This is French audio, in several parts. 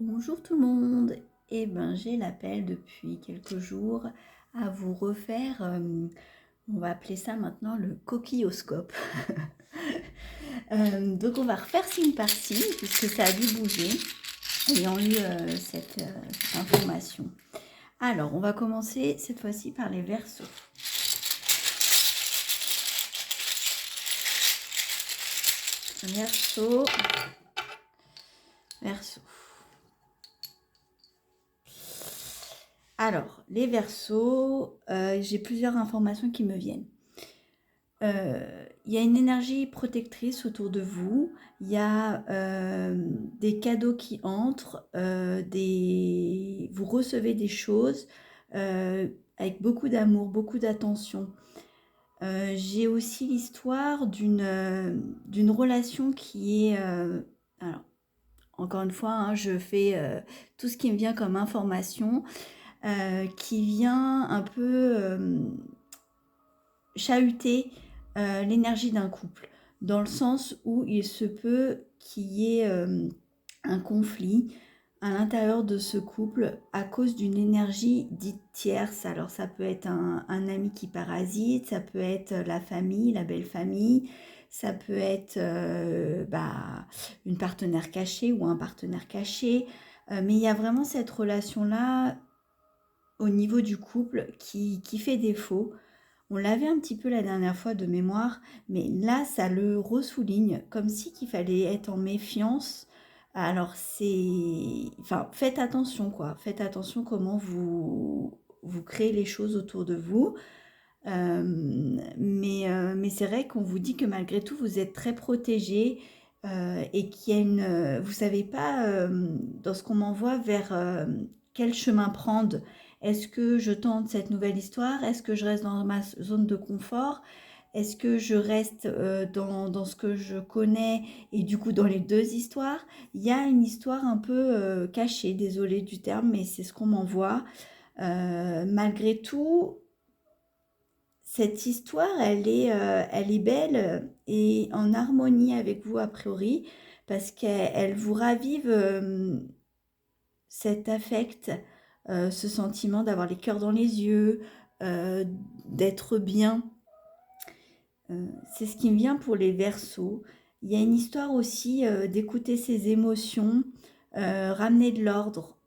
Bonjour tout le monde. Eh ben, j'ai l'appel depuis quelques jours à vous refaire, on va appeler ça maintenant le coquilloscope. Donc on va refaire signe par signe puisque ça a dû bouger ayant eu cette information. Alors on va commencer cette fois-ci par les Verseaux. Verseau. Verseau. Alors, les Verseaux, j'ai plusieurs informations qui me viennent. Il y a une énergie protectrice autour de vous, il y a des cadeaux qui entrent, vous recevez des choses avec beaucoup d'amour, beaucoup d'attention. J'ai aussi l'histoire d'une relation qui est... alors, encore une fois, hein, je fais tout ce qui me vient comme information, qui vient un peu chahuter l'énergie d'un couple, dans le sens où il se peut qu'il y ait un conflit à l'intérieur de ce couple à cause d'une énergie dite tierce. Alors ça peut être un ami qui parasite, ça peut être la famille, la belle famille, ça peut être une partenaire cachée ou un partenaire caché, mais il y a vraiment cette relation-là au niveau du couple qui fait défaut. On l'avait un petit peu la dernière fois de mémoire, mais là, ça le ressouligne, comme si qu'il fallait être en méfiance. Alors, enfin, faites attention, quoi. Faites attention comment vous créez les choses autour de vous. Mais c'est vrai qu'on vous dit que malgré tout, vous êtes très protégé et qu'il y a vous savez pas, dans ce qu'on m'envoie, vers quel chemin prendre. Est-ce que je tente cette nouvelle histoire? Est-ce que je reste dans ma zone de confort? Est-ce que je reste dans ce que je connais et du coup dans les deux histoires? Il y a une histoire un peu cachée, désolée du terme, mais c'est ce qu'on m'envoie. Malgré tout, cette histoire, elle est belle et en harmonie avec vous a priori, parce qu'elle vous ravive cet affect, ce sentiment d'avoir les cœurs dans les yeux, d'être bien. C'est ce qui me vient pour les Verseaux. Il y a une histoire aussi d'écouter ses émotions, ramener de l'ordre.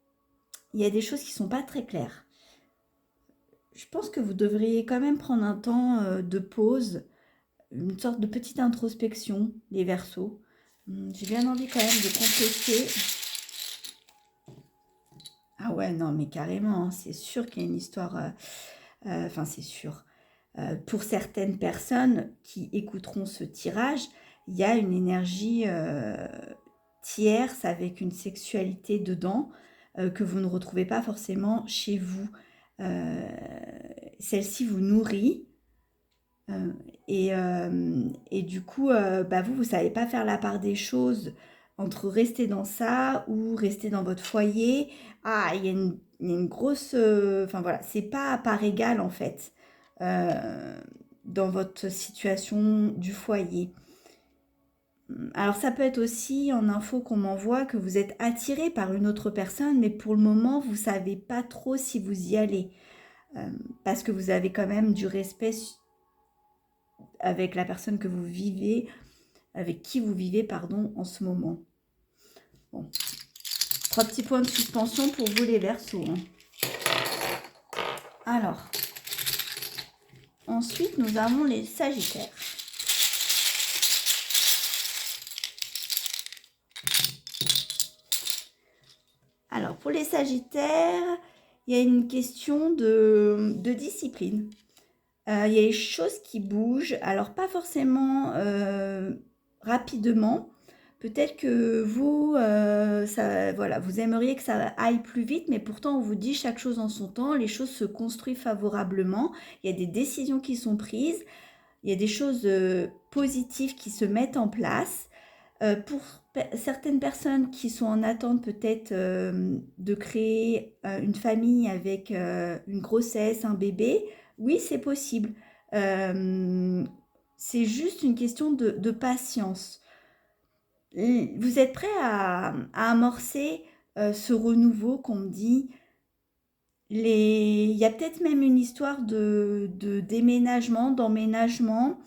Il y a des choses qui sont pas très claires. Je pense que vous devriez quand même prendre un temps de pause, une sorte de petite introspection, les Verseaux. J'ai bien envie quand même de compléter. Ah ouais, non, mais carrément, hein, c'est sûr qu'il y a une histoire. Enfin, c'est sûr. Pour certaines personnes qui écouteront ce tirage, il y a une énergie tierce avec une sexualité dedans que vous ne retrouvez pas forcément chez vous. Euh, Celle-ci vous nourrit. Euh, et du coup, vous ne savez pas faire la part des choses entre rester dans ça ou rester dans votre foyer. Ah, il y a une grosse... Enfin voilà, c'est pas à part égale en fait euh, dans votre situation du foyer. Alors ça peut être aussi en info qu'on m'envoie que vous êtes attiré par une autre personne, mais pour le moment, vous savez pas trop si vous y allez. Euh, Parce que vous avez quand même du respect avec la personne que vous vivez, avec qui vous vivez, pardon, en ce moment. Bon. 3 petits points de suspension pour vous les Verseaux. Hein. Alors, ensuite, nous avons les Sagittaires. Alors, pour les Sagittaires, il y a une question de discipline. Il y a des choses qui bougent, alors pas forcément rapidement. Peut-être que vous, voilà, vous aimeriez que ça aille plus vite, mais pourtant on vous dit chaque chose en son temps, les choses se construisent favorablement, il y a des décisions qui sont prises, il y a des choses positives qui se mettent en place. Pour certaines personnes qui sont en attente peut-être de créer une famille avec une grossesse, un bébé, oui, c'est possible. C'est juste une question de patience. Vous êtes prêt à amorcer ce renouveau qu'on me dit. Il y a peut-être même une histoire de déménagement, d'emménagement,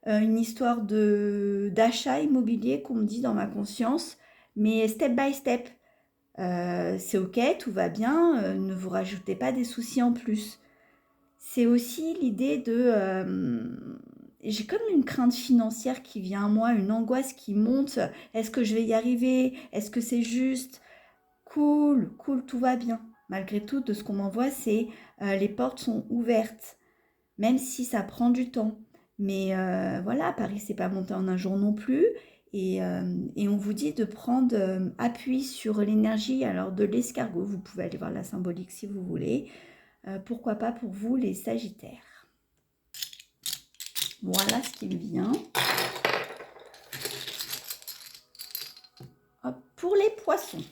une histoire d'achat immobilier qu'on me dit dans ma conscience, mais step by step. C'est ok, tout va bien, ne vous rajoutez pas des soucis en plus. C'est aussi l'idée j'ai comme une crainte financière qui vient à moi, une angoisse qui monte. Est-ce que je vais y arriver? Est-ce que c'est juste? Cool, cool, tout va bien. Malgré tout, de ce qu'on m'envoie, c'est les portes sont ouvertes, même si ça prend du temps. Mais voilà, Paris, c'est pas monté en un jour non plus. Et on vous dit de prendre appui sur l'énergie alors de l'escargot. Vous pouvez aller voir la symbolique si vous voulez. Pourquoi pas pour vous, les Sagittaires. Voilà ce qui me vient. Hop, pour les Poissons.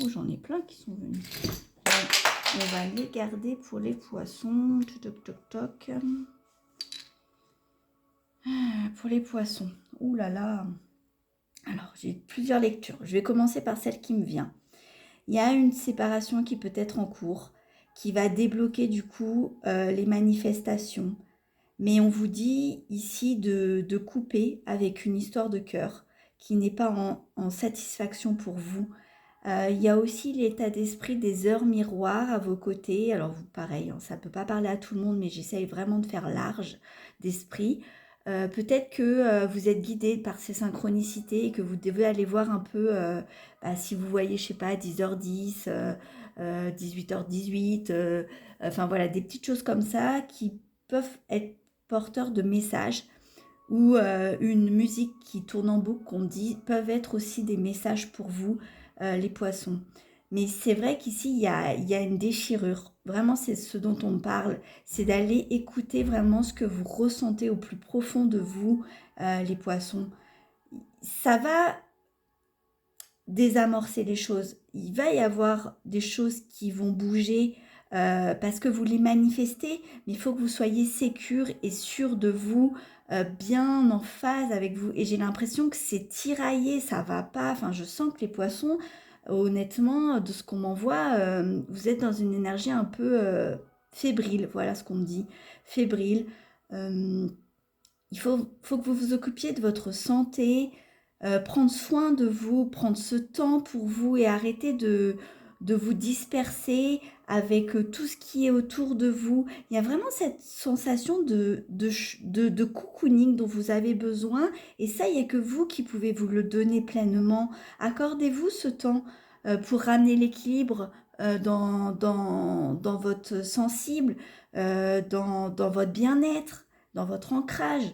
Oh, j'en ai plein qui sont venus. On va les garder pour les Poissons. Toc, toc, toc. Pour les Poissons. Ouh là là. Alors, j'ai plusieurs lectures. Je vais commencer par celle qui me vient. Il y a une séparation qui peut être en cours, qui va débloquer du coup les manifestations. Mais on vous dit ici de couper avec une histoire de cœur qui n'est pas en satisfaction pour vous. Il y a aussi l'état d'esprit des heures miroirs à vos côtés. Alors, vous, pareil, ça ne peut pas parler à tout le monde, mais j'essaye vraiment de faire large d'esprit. Peut-être que vous êtes guidé par ces synchronicités et que vous devez aller voir un peu, si vous voyez, je sais pas, 10h10, 18h18, enfin voilà, des petites choses comme ça qui peuvent être porteurs de messages ou une musique qui tourne en boucle qu'on dit peuvent être aussi des messages pour vous, les Poissons. Mais c'est vrai qu'ici, il y a une déchirure. Vraiment, c'est ce dont on parle. C'est d'aller écouter vraiment ce que vous ressentez au plus profond de vous, les Poissons. Ça va désamorcer les choses. Il va y avoir des choses qui vont bouger parce que vous les manifestez, mais il faut que vous soyez sécure et sûr de vous, bien en phase avec vous. Et j'ai l'impression que c'est tiraillé, ça va pas. Enfin, je sens que les Poissons, honnêtement, de ce qu'on m'envoie, vous êtes dans une énergie un peu fébrile. Voilà ce qu'on me dit, fébrile. Euh, il faut que vous vous occupiez de votre santé, prendre soin de vous, prendre ce temps pour vous et arrêter de vous disperser avec tout ce qui est autour de vous. Il y a vraiment cette sensation de cocooning dont vous avez besoin et ça, il n'y a que vous qui pouvez vous le donner pleinement. Accordez-vous ce temps pour ramener l'équilibre dans votre sensible, dans votre bien-être, dans votre ancrage.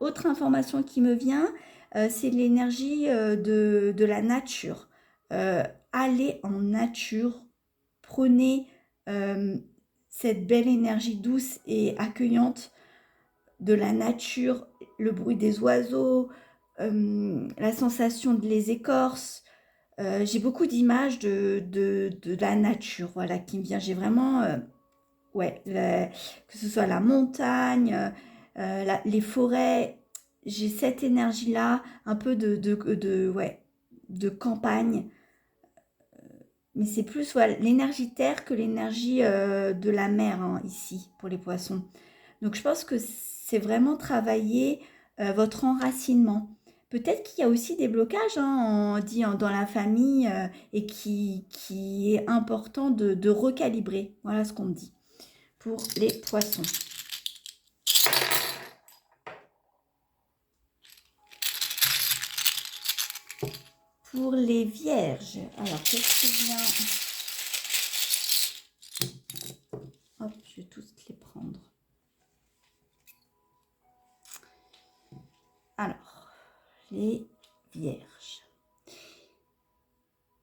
Autre information qui me vient, c'est l'énergie de la nature. Euh, Allez en nature, prenez euh, cette belle énergie douce et accueillante de la nature, le bruit des oiseaux, la sensation de les écorces. J'ai beaucoup d'images de la nature, voilà, qui me vient. J'ai vraiment, ouais, que ce soit la montagne, les forêts, j'ai cette énergie-là, un peu ouais, de campagne, mais c'est plus voilà, l'énergie terre que l'énergie de la mer hein, ici pour les Poissons. Donc je pense que c'est vraiment travailler votre enracinement. Peut-être qu'il y a aussi des blocages, hein, dans la famille, et qui est important de recalibrer. Voilà ce qu'on me dit pour les Poissons. Pour les Vierges, alors qu'est-ce qui vient? Hop, je vais tous les prendre. Alors, les Vierges.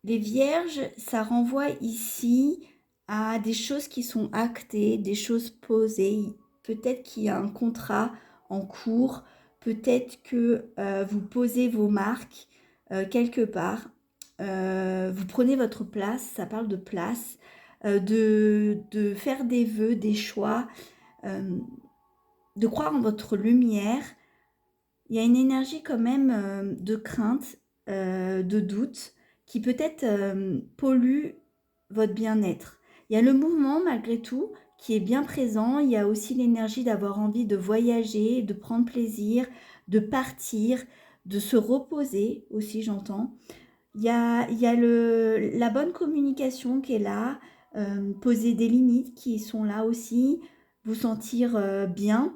Les Vierges, ça renvoie ici à des choses qui sont actées, des choses posées. Peut-être qu'il y a un contrat en cours, peut-être que vous posez vos marques quelque part. Vous prenez votre place, ça parle de place, de faire des vœux, des choix, de croire en votre lumière. il y a une énergie quand même de crainte, de doute, qui peut-être pollue votre bien-être. Il y a le mouvement malgré tout qui est bien présent. Il y a aussi l'énergie d'avoir envie de voyager, de prendre plaisir, de partir, de se reposer aussi, j'entends. Il y a la bonne communication qui est là, poser des limites qui sont là aussi, vous sentir bien.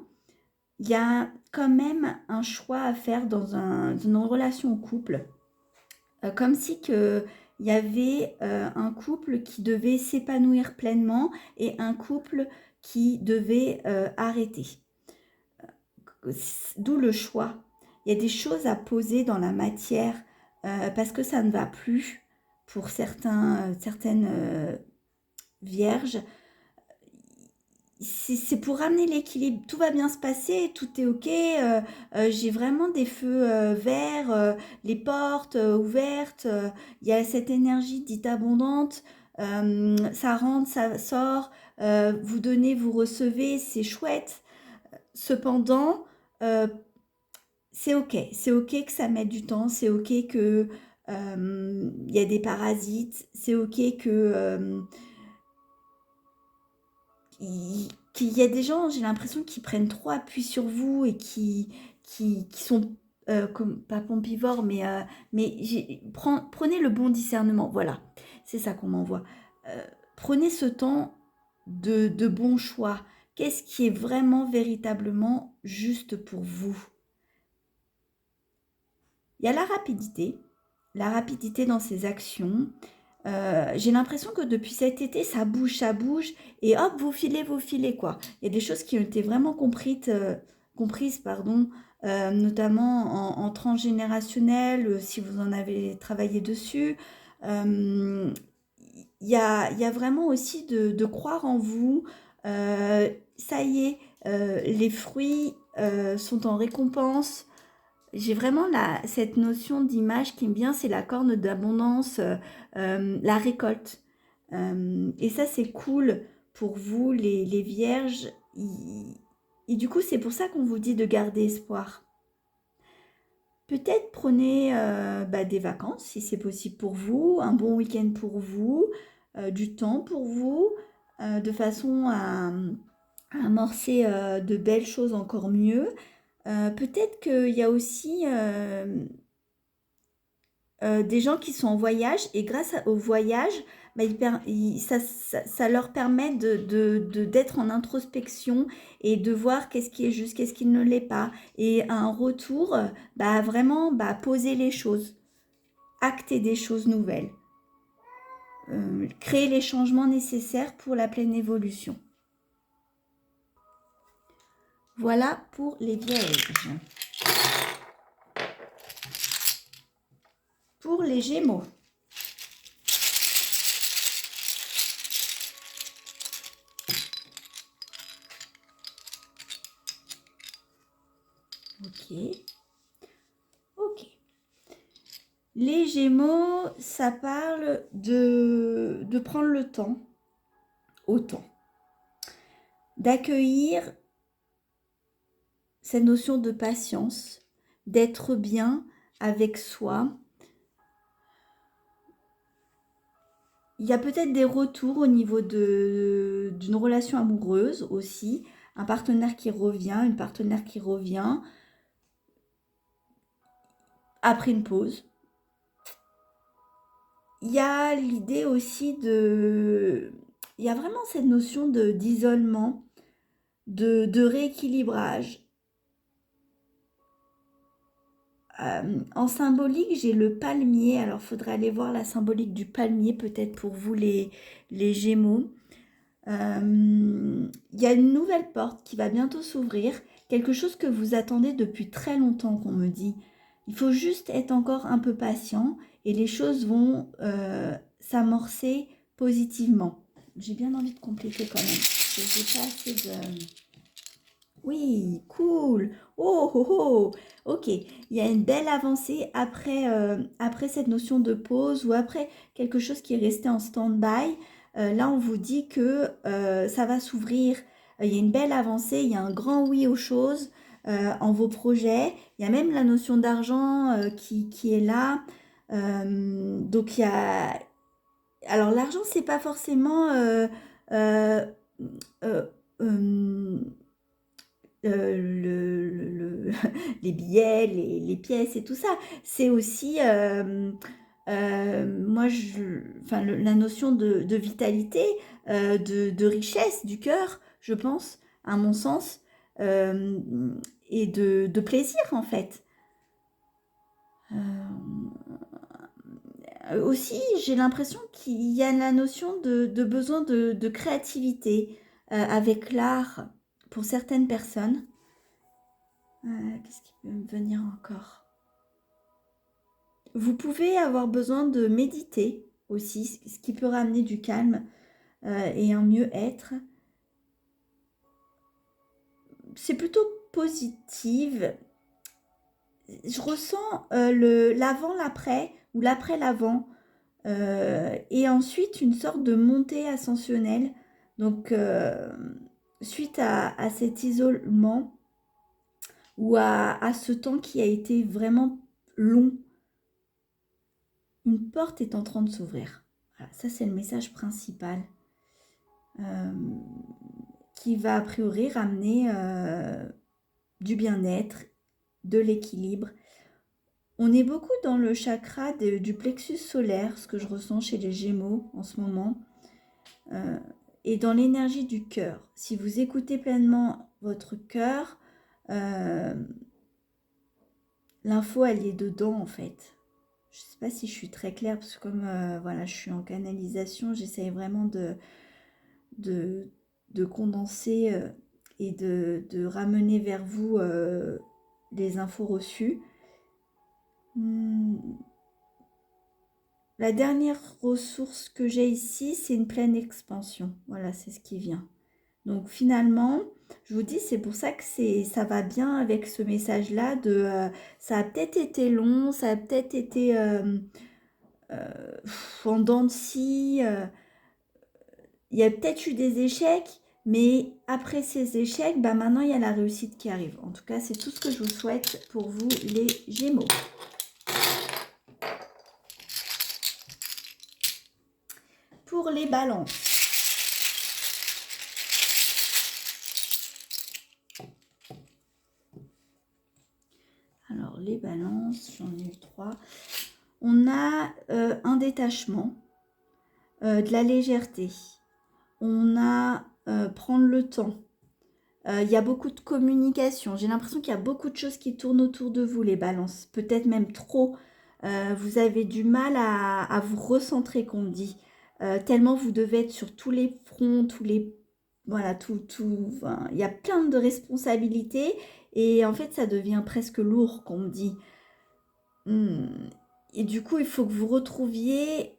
Il y a quand même un choix à faire dans une relation au couple, comme si que il y avait un couple qui devait s'épanouir pleinement et un couple qui devait arrêter. D'où le choix. Il y a des choses à poser dans la matière parce que ça ne va plus pour certaines vierges. C'est pour ramener l'équilibre. Tout va bien se passer, tout est ok. J'ai vraiment des feux verts, les portes ouvertes. Il y a cette énergie dite abondante. Ça rentre, ça sort. Vous donnez, vous recevez, c'est chouette. Cependant, c'est ok que ça mette du temps, c'est ok que il y a des parasites, c'est ok que qu'il y a des gens, j'ai l'impression, qui prennent trop appui sur vous et qui sont comme pas pompivores, mais prenez le bon discernement. Voilà, c'est ça qu'on m'envoie. Euh, Prenez ce temps de bons choix. Qu'est-ce qui est vraiment véritablement juste pour vous? Il y a la rapidité dans ses actions. J'ai l'impression que depuis cet été, ça bouge, et hop, vous filez, quoi. Il y a des choses qui ont été vraiment comprises, pardon, notamment en transgénérationnel, si vous en avez travaillé dessus. Euh, il y a vraiment aussi de croire en vous. Ça y est, les fruits sont en récompense. J'ai vraiment cette notion d'image qui me vient, c'est la corne d'abondance, la récolte. Et ça, c'est cool pour vous, les vierges. Et du coup, c'est pour ça qu'on vous dit de garder espoir. Peut-être prenez des vacances, si c'est possible pour vous, un bon week-end pour vous, du temps pour vous, de façon à amorcer de belles choses encore mieux. Peut-être qu'il y a aussi des gens qui sont en voyage et au voyage, ça leur permet d'être en introspection et de voir qu'est-ce qui est juste, qu'est-ce qui ne l'est pas. Et à un retour, vraiment poser les choses, acter des choses nouvelles, créer les changements nécessaires pour la pleine évolution. Voilà pour les vierges. Pour les Gémeaux. Ok. Les Gémeaux, ça parle de prendre le temps, autant, d'accueillir cette notion de patience, d'être bien avec soi. Il y a peut-être des retours au niveau d'une relation amoureuse aussi, un partenaire qui revient, une partenaire qui revient après une pause. Il y a l'idée aussi il y a vraiment cette notion d'isolement, de rééquilibrage. En symbolique, j'ai le palmier. Alors, il faudrait aller voir la symbolique du palmier, peut-être pour vous, les Gémeaux. Il y a une nouvelle porte qui va bientôt s'ouvrir. Quelque chose que vous attendez depuis très longtemps, qu'on me dit. Il faut juste être encore un peu patient et les choses vont s'amorcer positivement. J'ai bien envie de compléter quand même. J'ai pas assez de... Oui, cool. Oh, oh, oh. Ok, il y a une belle avancée après cette notion de pause ou après quelque chose qui est resté en stand-by. Là, on vous dit que ça va s'ouvrir. Il y a une belle avancée, il y a un grand oui aux choses. en vos projets. Il y a même la notion d'argent qui est là. Donc il y a... Alors l'argent, c'est pas forcément euh, euh, euh, les billets, les pièces et tout ça. C'est aussi, enfin, la notion de vitalité, de richesse du cœur, je pense, à mon sens, euh, et de plaisir en fait. Aussi, j'ai l'impression qu'il y a la notion de besoin de créativité avec l'art pour certaines personnes. Qu'est-ce qui peut me venir encore? Vous pouvez avoir besoin de méditer aussi, ce qui peut ramener du calme et un mieux-être. C'est plutôt positive. Je ressens l'avant, l'après ou l'après, l'avant. Et ensuite, une sorte de montée ascensionnelle. Donc, suite à cet isolement ou à ce temps qui a été vraiment long, une porte est en train de s'ouvrir. Voilà, ça, c'est le message principal euh, qui va a priori ramener du bien-être, de l'équilibre. On est beaucoup dans le chakra du plexus solaire, ce que je ressens chez les Gémeaux en ce moment, et dans l'énergie du cœur. Si vous écoutez pleinement votre cœur, l'info, elle est dedans en fait. Je ne sais pas si je suis très claire, parce que comme voilà, je suis en canalisation, j'essaye vraiment de condenser et de ramener vers vous les infos reçues. La dernière ressource que j'ai ici, c'est une pleine expansion. Voilà, c'est ce qui vient. Donc finalement, je vous dis, c'est pour ça que ça va bien avec ce message-là ça a peut-être été long, ça a peut-être été en dents de scie, il y a peut-être eu des échecs, mais après ces échecs, bah maintenant il y a la réussite qui arrive. En tout cas, c'est tout ce que je vous souhaite pour vous les Gémeaux. Pour les balances. Alors les balances, j'en ai eu 3. On a un détachement, de la légèreté. On a prendre le temps. Il y a beaucoup de communication. J'ai l'impression qu'il y a beaucoup de choses qui tournent autour de vous, les balances. Peut-être même trop. Vous avez du mal à vous recentrer, qu'on me dit. Tellement vous devez être sur tous les fronts, tous les... Voilà, enfin, il y a plein de responsabilités. Et en fait, ça devient presque lourd, qu'on me dit. Et du coup, il faut que vous retrouviez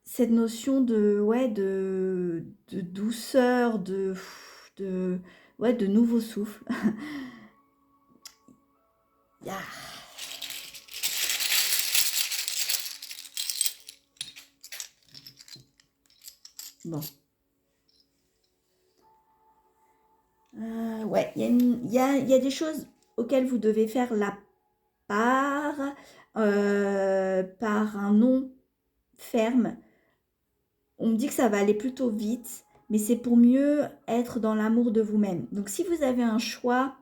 cette notion de douceur, de nouveau souffle. Ah. Bon. Ouais, il y a des choses auxquelles vous devez faire la part par un non ferme. On me dit que ça va aller plutôt vite, mais c'est pour mieux être dans l'amour de vous-même. Donc si vous avez un choix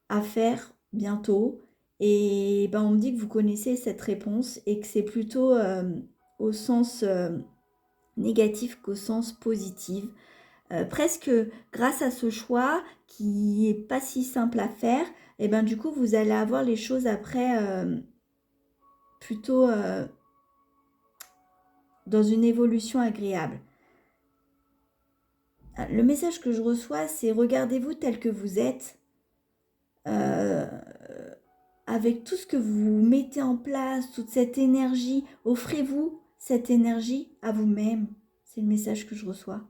à faire bientôt, et ben on me dit que vous connaissez cette réponse et que c'est plutôt au sens négatif qu'au sens positif. Presque grâce à ce choix qui est pas si simple à faire, et ben du coup vous allez avoir les choses après plutôt dans une évolution agréable. Le message que je reçois, c'est regardez-vous tel que vous êtes, euh, avec tout ce que vous mettez en place, toute cette énergie, offrez-vous cette énergie à vous-même. C'est le message que je reçois.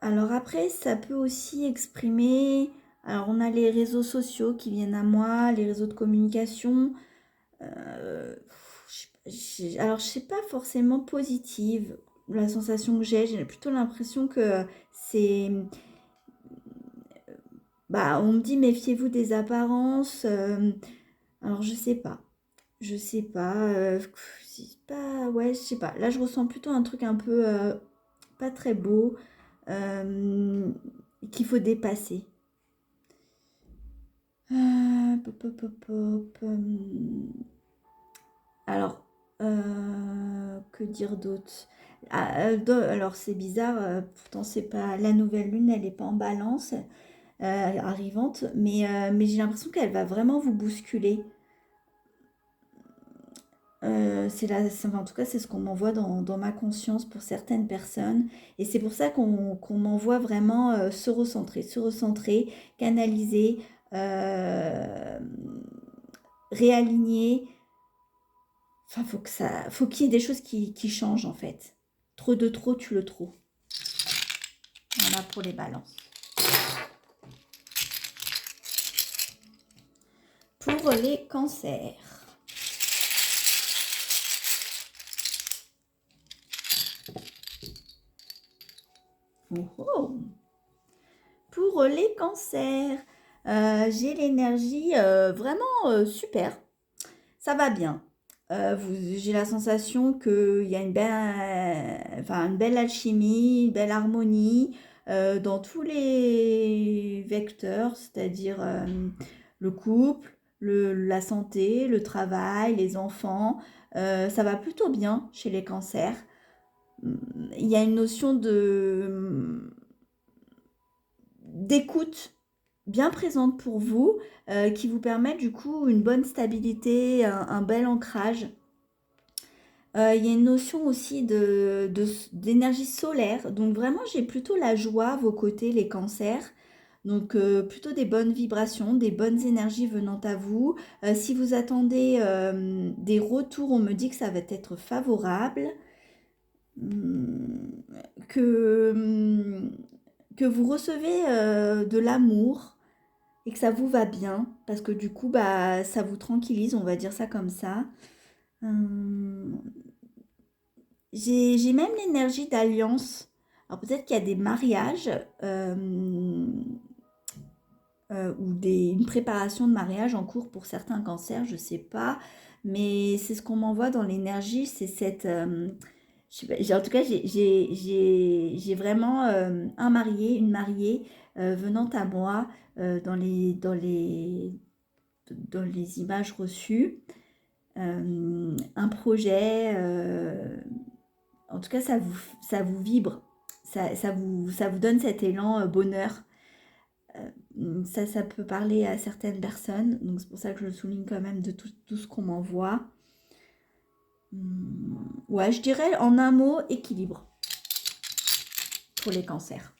Alors après, ça peut aussi exprimer... Alors on a les réseaux sociaux qui viennent à moi, les réseaux de communication. Alors je ne sais pas forcément positive. la sensation que j'ai plutôt l'impression que c'est... Bah, on me dit méfiez-vous des apparences. Alors je sais pas. C'est pas, ouais, je sais pas. Là, je ressens plutôt un truc un peu pas très beau qu'il faut dépasser. Pop, pop, pop, pop, alors, que dire d'autre? Alors c'est bizarre, pourtant c'est pas la nouvelle lune, elle est pas en balance, arrivante, mais j'ai l'impression qu'elle va vraiment vous bousculer. Enfin, en tout cas, c'est ce qu'on m'envoie dans ma conscience pour certaines personnes. Et c'est pour ça qu'on m'envoie vraiment se recentrer, canaliser, euh, réaligner. Enfin, faut qu'il y ait des choses qui changent en fait. Trop de trop, tu le trop. Voilà pour les balances. Pour les cancers. Oh, oh. Pour les cancers, j'ai l'énergie vraiment super. Ça va bien. J'ai la sensation qu'il y a une belle alchimie, une belle harmonie dans tous les vecteurs, c'est-à-dire le couple, la santé, le travail, les enfants. Ça va plutôt bien chez les cancers. Il y a une notion d'écoute bien présente pour vous, qui vous permet du coup une bonne stabilité, un bel ancrage. Il y a une notion aussi d'énergie solaire. Donc vraiment, j'ai plutôt la joie à vos côtés, les cancers. Donc plutôt des bonnes vibrations, des bonnes énergies venant à vous. Si vous attendez des retours, on me dit que ça va être favorable. Hum, que vous recevez de l'amour et que ça vous va bien, parce que du coup, bah, ça vous tranquillise, on va dire ça comme ça. Hum, j'ai même l'énergie d'alliance. Alors peut-être qu'il y a des mariages ou une préparation de mariage en cours pour certains cancers, je sais pas, mais c'est ce qu'on m'envoie dans l'énergie, c'est cette... je sais pas, en tout cas, j'ai vraiment un marié, une mariée venant à moi dans les images reçues, un projet, en tout cas, ça vous vibre, ça vous donne cet élan bonheur. Ça peut parler à certaines personnes, donc c'est pour ça que je le souligne quand même de tout ce qu'on m'envoie. Ouais, je dirais en un mot, équilibre pour les cancers.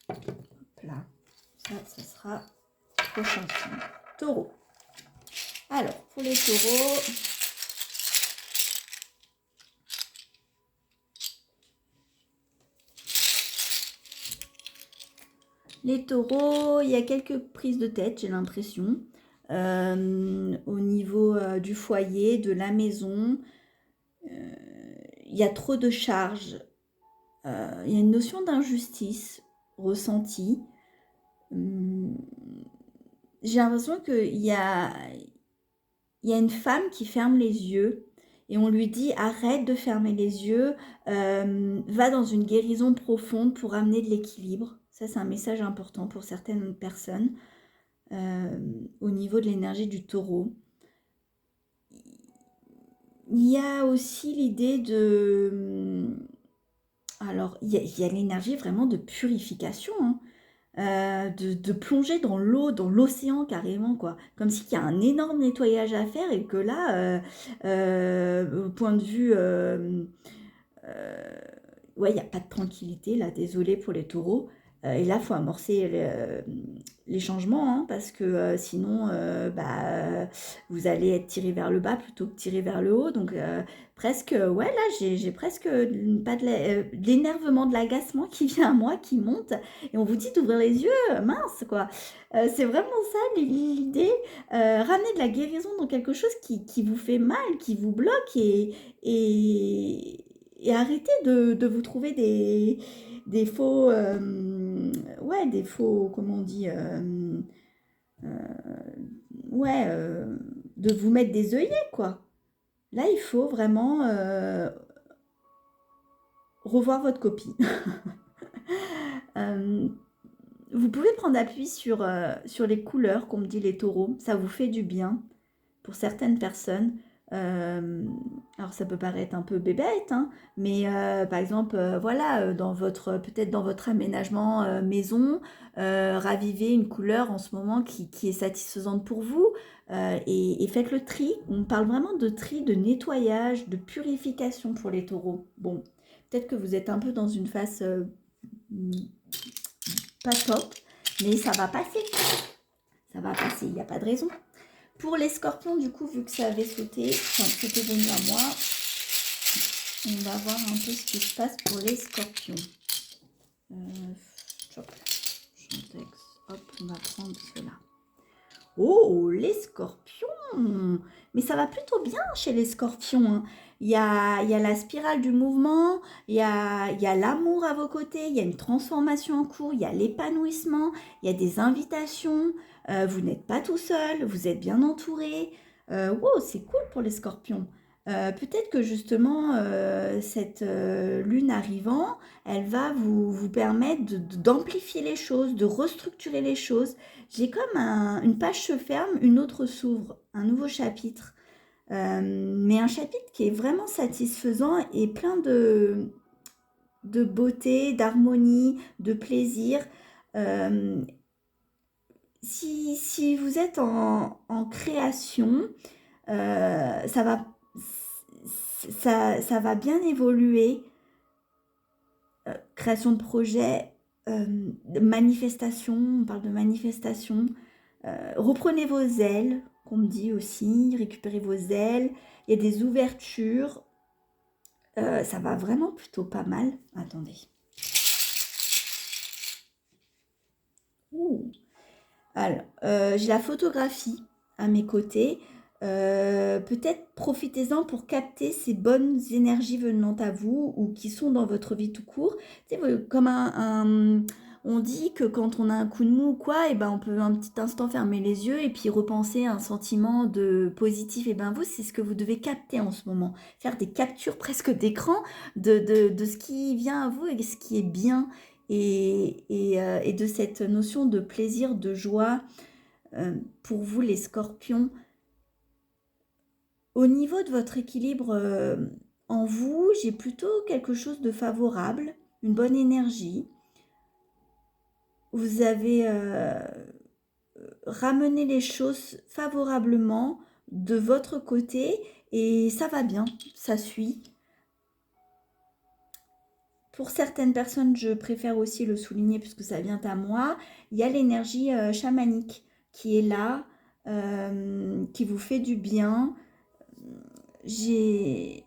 Hop là, ça sera prochain signe. Taureau. Alors, pour les taureaux, il y a quelques prises de tête, j'ai l'impression, au niveau du foyer, de la maison. Il y a trop de charges. Il y a une notion d'injustice ressentie. J'ai l'impression il y a une femme qui ferme les yeux et on lui dit arrête de fermer les yeux, va dans une guérison profonde pour amener de l'équilibre. Ça, c'est un message important pour certaines personnes au niveau de l'énergie du taureau. Il y a aussi l'idée alors, il y a l'énergie vraiment de purification, hein. De plonger dans l'eau, dans l'océan carrément, quoi. Comme s'il y a un énorme nettoyage à faire et que là, au point de vue... ouais, il n'y a pas de tranquillité, là, désolé pour les taureaux. Et là, il faut amorcer les changements, hein, parce que sinon, vous allez être tiré vers le bas plutôt que tiré vers le haut. Donc, presque, ouais, là, j'ai presque pas de l'énervement, de l'agacement qui vient à moi, qui monte. Et on vous dit d'ouvrir les yeux, mince, quoi. C'est vraiment ça l'idée. Ramener de la guérison dans quelque chose qui vous fait mal, qui vous bloque et, et arrêter de vous trouver des faux, ouais, des faux, comment on dit, euh, ouais, de vous mettre des œillets, quoi. Là, il faut vraiment revoir votre copie. Euh, Vous pouvez prendre appui sur les couleurs, comme dit les taureaux. Ça vous fait du bien pour certaines personnes. Alors ça peut paraître un peu bébête, hein, mais par exemple, voilà, peut-être dans votre aménagement maison, ravivez une couleur en ce moment qui est satisfaisante pour vous et faites le tri. On parle vraiment de tri, de nettoyage, de purification pour les taureaux. Bon, peut-être que vous êtes un peu dans une phase pas top, mais ça va passer. Ça va passer, il n'y a pas de raison. Pour les scorpions, du coup, vu que ça avait sauté, enfin, c'était venu à moi, on va voir un peu ce qui se passe pour les scorpions. Hop, on va prendre cela. Oh, les scorpions! Mais ça va plutôt bien chez les scorpions, hein. Il y a la spirale du mouvement, il y a l'amour à vos côtés, il y a une transformation en cours, il y a l'épanouissement, il y a des invitations, vous n'êtes pas tout seul, vous êtes bien entouré. Wow, c'est cool pour les scorpions. Peut-être que justement, cette lune arrivant, elle va vous permettre d'amplifier les choses, de restructurer les choses. J'ai comme une page se ferme, une autre s'ouvre, un nouveau chapitre. Mais un chapitre qui est vraiment satisfaisant et plein de beauté, d'harmonie, de plaisir. Euh, si vous êtes en création, ça va, ça va bien évoluer. Création de projet, manifestation, on parle de manifestation. Reprenez vos ailes, qu'on me dit aussi, récupérez vos ailes. Il y a des ouvertures. Ça va vraiment plutôt pas mal. Attendez. Ouh. Alors, j'ai la photographie à mes côtés. Peut-être profitez-en pour capter ces bonnes énergies venant à vous ou qui sont dans votre vie tout court. C'est comme on dit que quand on a un coup de mou ou quoi, et ben on peut un petit instant fermer les yeux et puis repenser à un sentiment de positif. Et ben vous, c'est ce que vous devez capter en ce moment. Faire des captures presque d'écran de ce qui vient à vous et ce qui est bien. Et de cette notion de plaisir, de joie pour vous les scorpions. Au niveau de votre équilibre en vous, j'ai plutôt quelque chose de favorable, une bonne énergie. Vous avez ramené les choses favorablement de votre côté et ça va bien, ça suit. Pour certaines personnes, je préfère aussi le souligner puisque ça vient à moi, il y a l'énergie chamanique qui est là, qui vous fait du bien. J'ai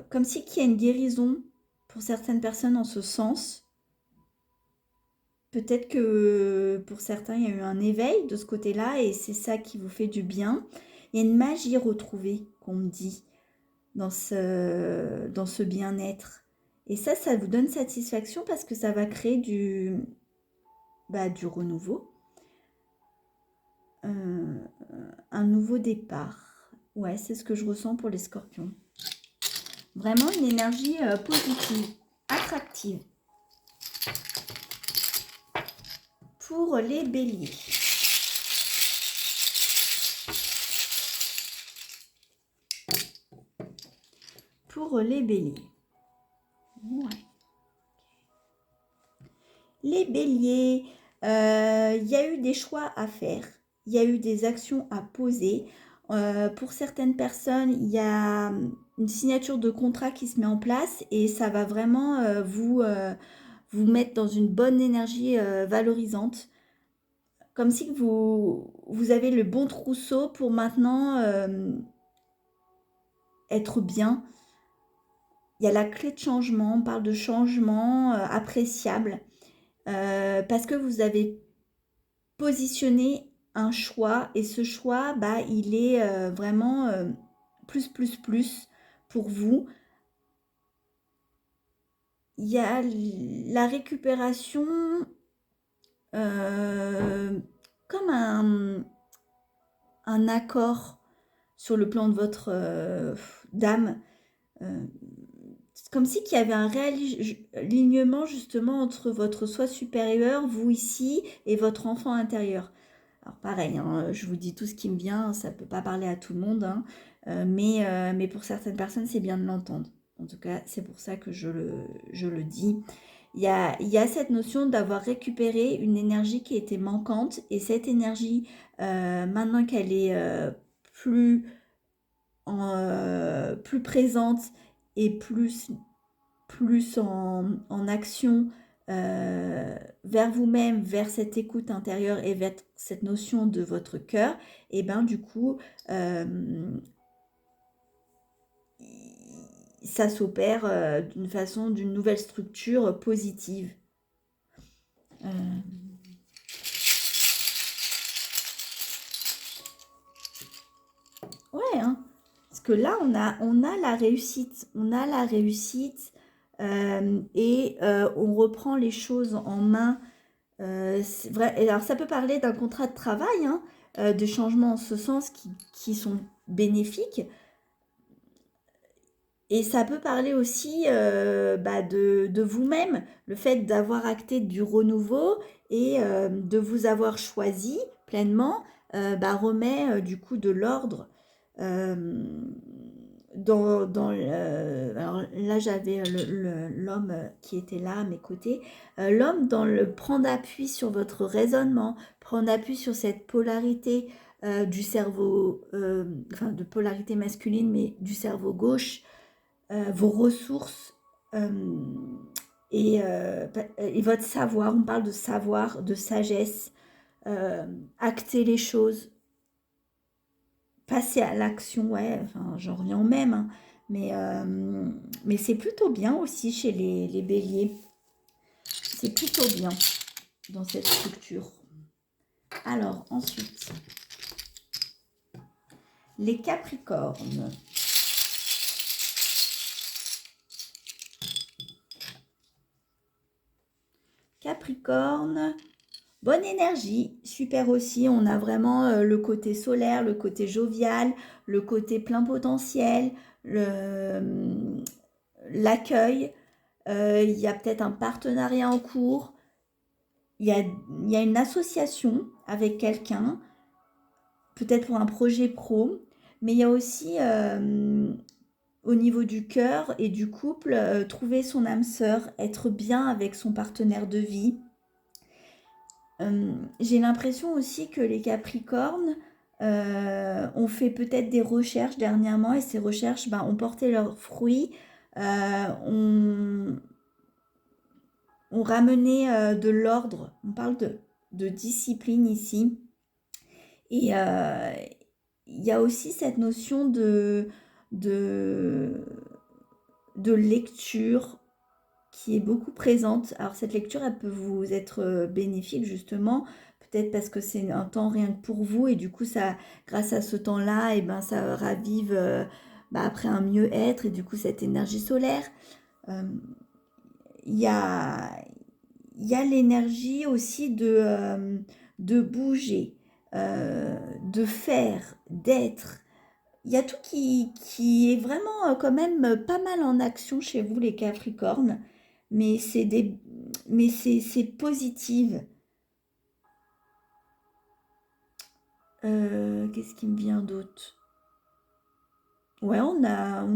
comme si qu'il y a une guérison pour certaines personnes en ce sens. Peut-être que pour certains, il y a eu un éveil de ce côté-là et c'est ça qui vous fait du bien. Il y a une magie retrouvée, qu'on me dit, dans ce bien-être. Et ça vous donne satisfaction parce que ça va créer du renouveau, un nouveau départ. Ouais, c'est ce que je ressens pour les scorpions. Vraiment une énergie positive, attractive. Pour les béliers. Pour les béliers. Ouais. Les béliers, il y a eu des choix à faire. Il y a eu des actions à poser. Pour certaines personnes, il y a une signature de contrat qui se met en place et ça va vraiment vous mettre dans une bonne énergie valorisante. comme si vous avez le bon trousseau pour maintenant être bien. Il y a la clé de changement, on parle de changement appréciable, parce que vous avez positionné un choix et ce choix, bah, il est vraiment plus pour vous. Il y a la récupération comme un accord sur le plan de votre d'âme. C'est comme si qu'il y avait un alignement justement entre votre soi supérieur, vous ici, et votre enfant intérieur. Alors pareil, hein, je vous dis tout ce qui me vient, ça ne peut pas parler à tout le monde, hein, mais pour certaines personnes, c'est bien de l'entendre. En tout cas, c'est pour ça que je le dis. Il y a cette notion d'avoir récupéré une énergie qui était manquante, et cette énergie, maintenant qu'elle est plus présente et plus en action vers vous-même, vers cette écoute intérieure et vers cette notion de votre cœur, et ben du coup, ça s'opère d'une nouvelle structure positive. Ouais, hein. Parce que là, on a la réussite. On a la réussite et on reprend les choses en main. C'est vrai. Et alors, ça peut parler d'un contrat de travail, hein, de changements en ce sens qui sont bénéfiques. Et ça peut parler aussi bah, de vous-même, le fait d'avoir acté du renouveau et de vous avoir choisi pleinement, bah, remet du coup de l'ordre alors là j'avais l'homme qui était là à mes côtés, l'homme dans le prendre appui sur votre raisonnement, prendre appui sur cette polarité du cerveau, enfin de polarité masculine mais du cerveau gauche, vos ressources et votre savoir. On parle de savoir, de sagesse, acter les choses, passer à l'action, ouais, enfin, j'en reviens au même, hein, mais c'est plutôt bien aussi chez les béliers. C'est plutôt bien dans cette structure. Alors, ensuite, les capricornes. Capricorne, bonne énergie, super aussi. On a vraiment le côté solaire, le côté jovial, le côté plein potentiel, l'accueil. Il y a peut-être un partenariat en cours. Il y a une association avec quelqu'un, peut-être pour un projet pro, mais il y a aussi au niveau du cœur et du couple, trouver son âme sœur, être bien avec son partenaire de vie. J'ai l'impression aussi que les Capricornes ont fait peut-être des recherches dernièrement et ces recherches ont porté leurs fruits, ont ramené de l'ordre. On parle de discipline ici. Et il y a aussi cette notion de lecture qui est beaucoup présente. Alors cette lecture, elle peut vous être bénéfique justement, peut-être parce que c'est un temps rien que pour vous et du coup ça, grâce à ce temps-là, et ben ça ravive après un mieux-être et du coup cette énergie solaire. Il y a l'énergie aussi de bouger, de faire, d'être. Il y a tout qui est vraiment quand même pas mal en action chez vous les Capricornes, mais c'est positive. Qu'est-ce qui me vient d'autre? Ouais, on n'a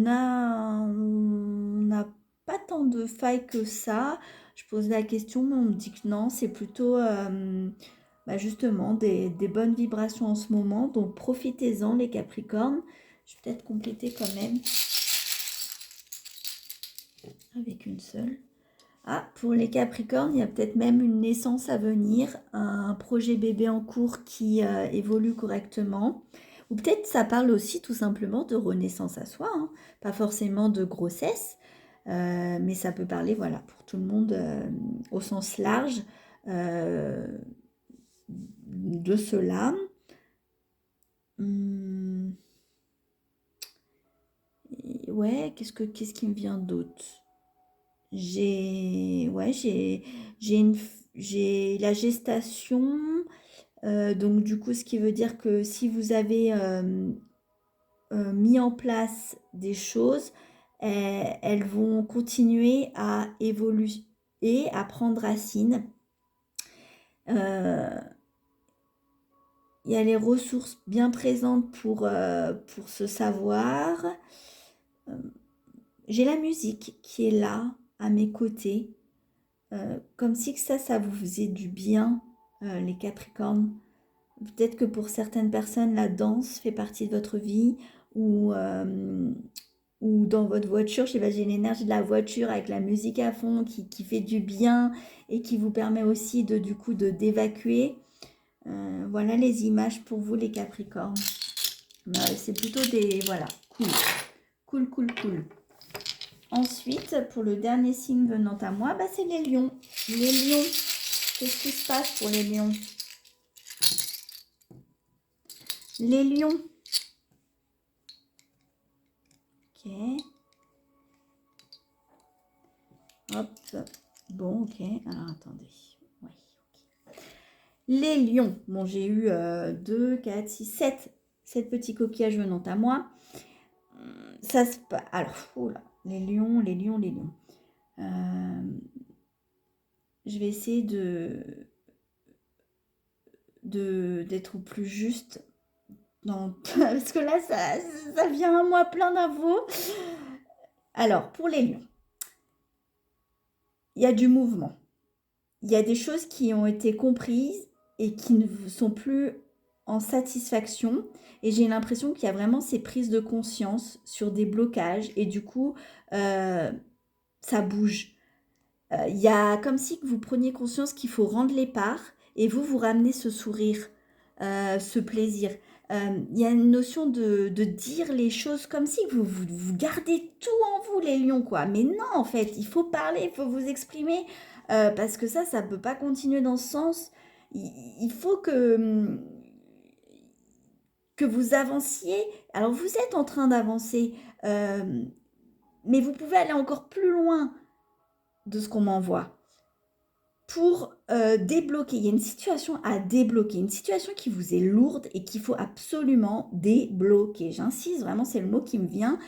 pas tant de failles que ça. Je pose la question, mais on me dit que non, c'est plutôt justement des bonnes vibrations en ce moment. Donc profitez-en les Capricornes. Je vais peut-être compléter quand même avec une seule. Ah, pour les Capricornes, il y a peut-être même une naissance à venir, un projet bébé en cours qui évolue correctement. Ou peut-être ça parle aussi tout simplement de renaissance à soi, hein. Pas forcément de grossesse, mais ça peut parler, voilà, pour tout le monde au sens large euh, de cela. Hum, ouais, qu'est-ce qui me vient d'autre? Ouais, j'ai la gestation, donc du coup, ce qui veut dire que si vous avez mis en place des choses, elles vont continuer à évoluer, à prendre racine. Euh, Il y a les ressources bien présentes pour ce savoir. Euh, j'ai la musique qui est là, à mes côtés. Comme si que ça vous faisait du bien, les Capricornes. Peut-être que pour certaines personnes, la danse fait partie de votre vie ou dans votre voiture. Je sais pas, j'ai l'énergie de la voiture avec la musique à fond qui fait du bien et qui vous permet aussi du coup d'évacuer. Voilà les images pour vous, les Capricornes. C'est plutôt voilà, cool. Cool, cool, cool. Ensuite, pour le dernier signe venant à moi, bah, c'est les lions. Les lions, qu'est-ce qui se passe pour les lions? Les lions. Ok. Hop. Bon, ok. Alors, attendez. Ouais, ok. Les lions. Bon, j'ai eu 2, 4, 6, 7 petits coquillages venant à moi. Ça se passe. Alors, oula. Les lions, les lions, les lions. Je vais essayer d'être plus juste parce que là ça vient à moi plein d'infos. Alors pour les lions, il y a du mouvement, il y a des choses qui ont été comprises et qui ne sont plus en satisfaction, et j'ai l'impression qu'il y a vraiment ces prises de conscience sur des blocages, et du coup ça bouge. Il y a comme si vous preniez conscience qu'il faut rendre les parts, et vous ramenez ce sourire, ce plaisir. Il y a une notion de dire les choses comme si vous gardez tout en vous, les lions, quoi. Mais non, en fait, il faut parler, il faut vous exprimer, parce que ça ne peut pas continuer dans ce sens. Il faut que vous avanciez. Alors, vous êtes en train d'avancer, mais vous pouvez aller encore plus loin de ce qu'on m'envoie pour débloquer. Il y a une situation à débloquer, une situation qui vous est lourde et qu'il faut absolument débloquer. J'insiste, vraiment, c'est le mot qui me vient.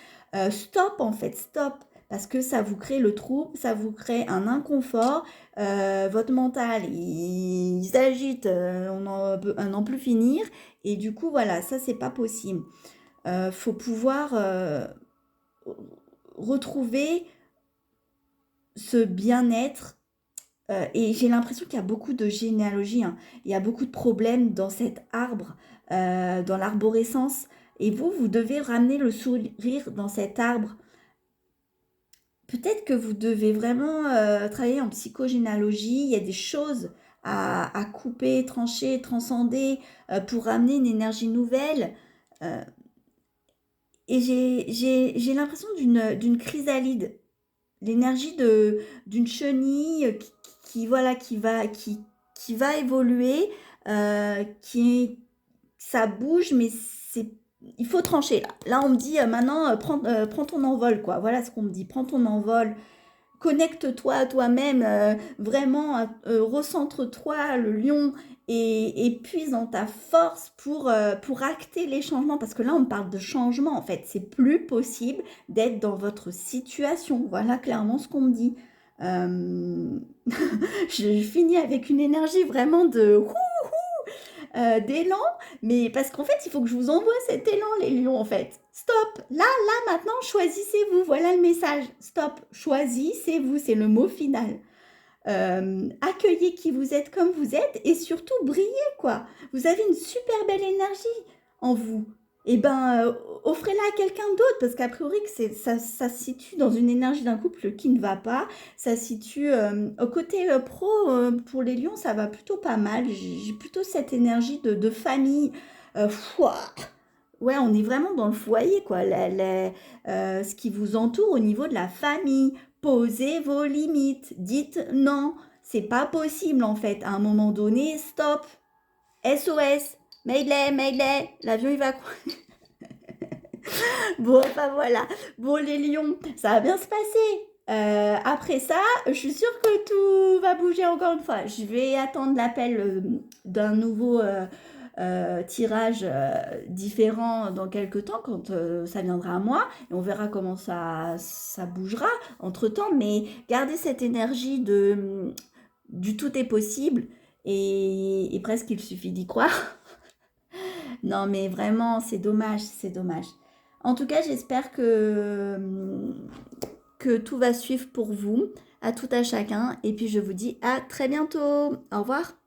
Stop, en fait, stop. Parce que ça vous crée le trouble, ça vous crée un inconfort. Votre mental, il s'agite, on peut n'en plus finir. Et du coup, voilà, ça, c'est pas possible. Faut pouvoir retrouver ce bien-être. Et j'ai l'impression qu'il y a beaucoup de généalogie, hein. Il y a beaucoup de problèmes dans cet arbre, dans l'arborescence. Et vous devez ramener le sourire dans cet arbre. Peut-être que vous devez vraiment travailler en psychogénéalogie. Il y a des choses à couper, trancher, transcender pour ramener une énergie nouvelle. Euh, et j'ai l'impression d'une chrysalide, l'énergie d'une chenille voilà, qui va évoluer, ça bouge, mais il faut trancher là. Là, on me dit maintenant, prends ton envol, quoi. Voilà ce qu'on me dit, prends ton envol. Connecte-toi à toi-même, vraiment, recentre-toi, le lion, et puise dans ta force pour acter les changements. Parce que là, on parle de changement, en fait. C'est plus possible d'être dans votre situation. Voilà clairement ce qu'on me dit. Euh, je finis avec une énergie vraiment d'élan, mais parce qu'en fait, il faut que je vous envoie cet élan, les lions, en fait. Stop, là, maintenant, choisissez-vous, voilà le message. Stop, choisissez-vous, c'est le mot final. Accueillez qui vous êtes comme vous êtes, et surtout brillez, quoi. Vous avez une super belle énergie en vous. et ben, offrez-la à quelqu'un d'autre parce qu'a priori que ça se situe dans une énergie d'un couple qui ne va pas. Ça se situe au côté pro pour les lions, ça va plutôt pas mal. J'ai plutôt cette énergie de famille. Fouah. Ouais, on est vraiment dans le foyer, quoi. Ce qui vous entoure au niveau de la famille. Posez vos limites. Dites non. C'est pas possible en fait. À un moment donné, stop. SOS. Mayday, Mayday. L'avion il va. Bon, enfin voilà. Bon, les lions, ça va bien se passer. Après ça, je suis sûre que tout va bouger encore une fois. Je vais attendre l'appel d'un nouveau tirage différent dans quelques temps quand ça viendra à moi. Et on verra comment ça bougera entre-temps. Mais gardez cette énergie du tout est possible et presque il suffit d'y croire. Non, mais vraiment, c'est dommage, c'est dommage. En tout cas, j'espère que tout va suivre pour vous, à tout à chacun. Et puis, je vous dis à très bientôt. Au revoir.